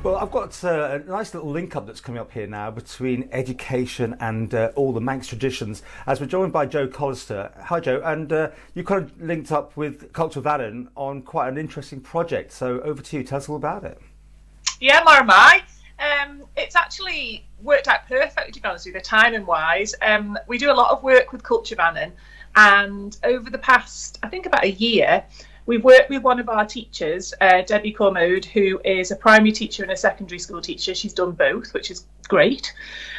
Well, I've got a nice little link up that's coming up here now between education and all the Manx traditions, as we're joined by Jo Callister. Hi, Jo, and you kind of linked up with Culture Vannin on quite an interesting project. So over to you, tell us all about it. Yeah, Laramai. It's actually worked out perfectly, to be honest with you, timing-wise. We do a lot of work with Culture Vannin, and over the past, I think about a year, we've worked with one of our teachers, Debbie Cormode, who is a primary teacher and a secondary school teacher. She's done both, which is great.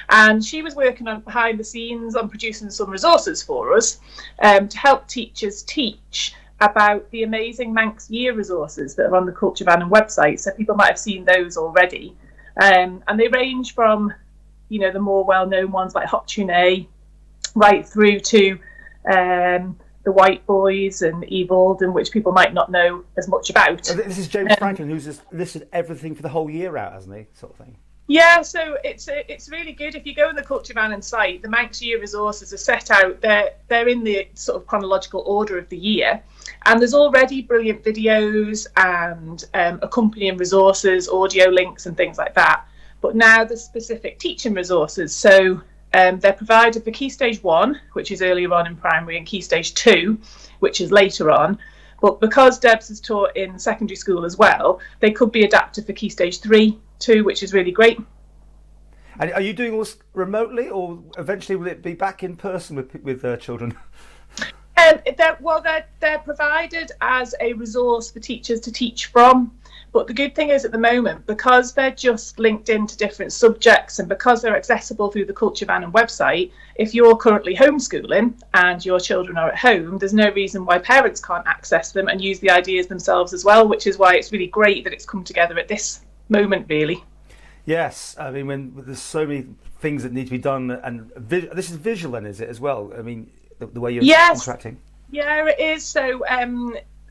And she was working on behind the scenes on producing some resources for us to help teachers teach about the amazing Manx year resources that are on the Culture Vannin website. So people might have seen those already. And they range from, you know, the more well-known ones like Hop Tune, right through to the White Boys and Evolved, which people might not know as much about. This is James Franklin, who's just listed everything for the whole year out, hasn't he? Sort of thing. Yeah, so it's really good. If you go on the Culture Vannin site, the Manx year resources are set out. They're in the sort of chronological order of the year, and there's already brilliant videos and accompanying resources, audio links, and things like that. But now there's specific teaching resources. So they're provided for Key Stage 1, which is earlier on in primary, and Key Stage 2, which is later on. But because Debs is taught in secondary school as well, they could be adapted for Key Stage 3 too, which is really great. And are you doing all this remotely, or eventually will it be back in person with children? They're provided as a resource for teachers to teach from. But the good thing is at the moment, because they're just linked into different subjects and because they're accessible through the Culture Vannin website, if you're currently homeschooling and your children are at home, there's no reason why parents can't access them and use the ideas themselves as well, which is why it's really great that it's come together at this moment, really. Yes, I mean, when there's so many things that need to be done, and this is visual then, is it, as well? I mean, the way you're interacting? Yeah, it is. So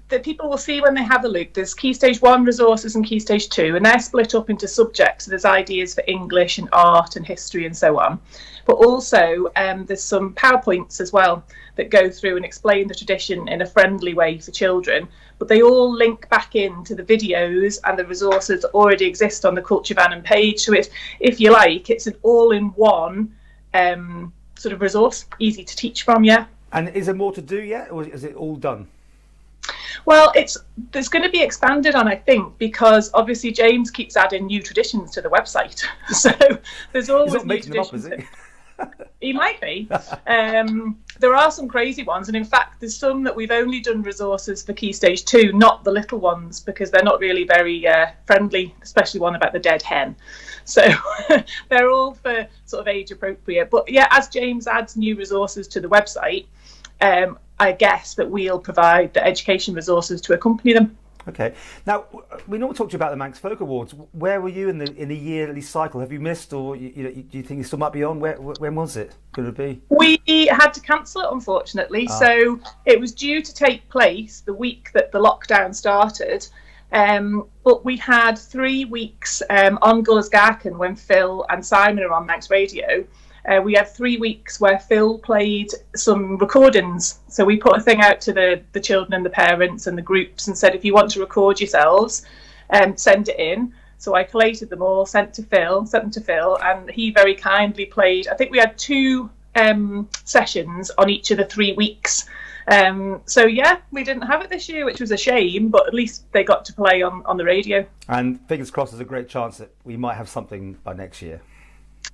that people will see when they have a look, there's Key Stage 1 resources and Key Stage 2, and they're split up into subjects. So there's ideas for English and art and history and so on. But also there's some PowerPoints as well that go through and explain the tradition in a friendly way for children. But they all link back into the videos and the resources that already exist on the Culture Vannin page. So it's, if you like, it's an all-in-one sort of resource, easy to teach from, yeah. And is there more to do yet, or is it all done? Well, there's going to be expanded on, I think, because obviously James keeps adding new traditions to the website. So there's always He's not new making them up, traditions. is he? He might be. There are some crazy ones, and in fact there's some that we've only done resources for Key Stage 2, not the little ones, because they're not really very friendly, especially one about the dead hen. So they're all for sort of age appropriate. But yeah, as James adds new resources to the website, I guess that we'll provide the education resources to accompany them. Okay. Now, we normally talk to you about the Manx Folk Awards. Where were you in the yearly cycle? Have you missed, or do you think you still might be on? When was it going to be? We had to cancel it, unfortunately. So it was due to take place the week that the lockdown started. But we had 3 weeks on Gullars Garkin when Phil and Simon are on Manx Radio. We had 3 weeks where Phil played some recordings. So we put a thing out to the children and the parents and the groups and said, if you want to record yourselves, send it in. So I collated them all, sent them to Phil, and he very kindly played. I think we had 2 sessions on each of the 3 weeks. So yeah, we didn't have it this year, which was a shame, but at least they got to play on the radio. And fingers crossed, there's a great chance that we might have something by next year.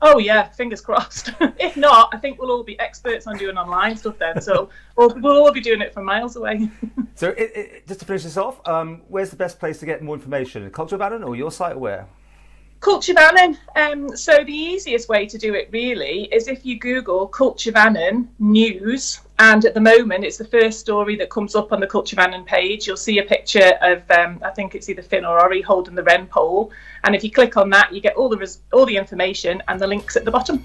Oh yeah, fingers crossed. If not, I think we'll all be experts on doing online stuff then. So we'll all be doing it from miles away. So just to finish this off, where's the best place to get more information? Culture Vannin or your site, or where? Culture Vannin. So the easiest way to do it really is if you Google Culture Vannin news, and at the moment it's the first story that comes up on the Culture Vannin page. You'll see a picture of I think it's either Finn or Ori holding the wren pole, and if you click on that, you get all the information and the links at the bottom.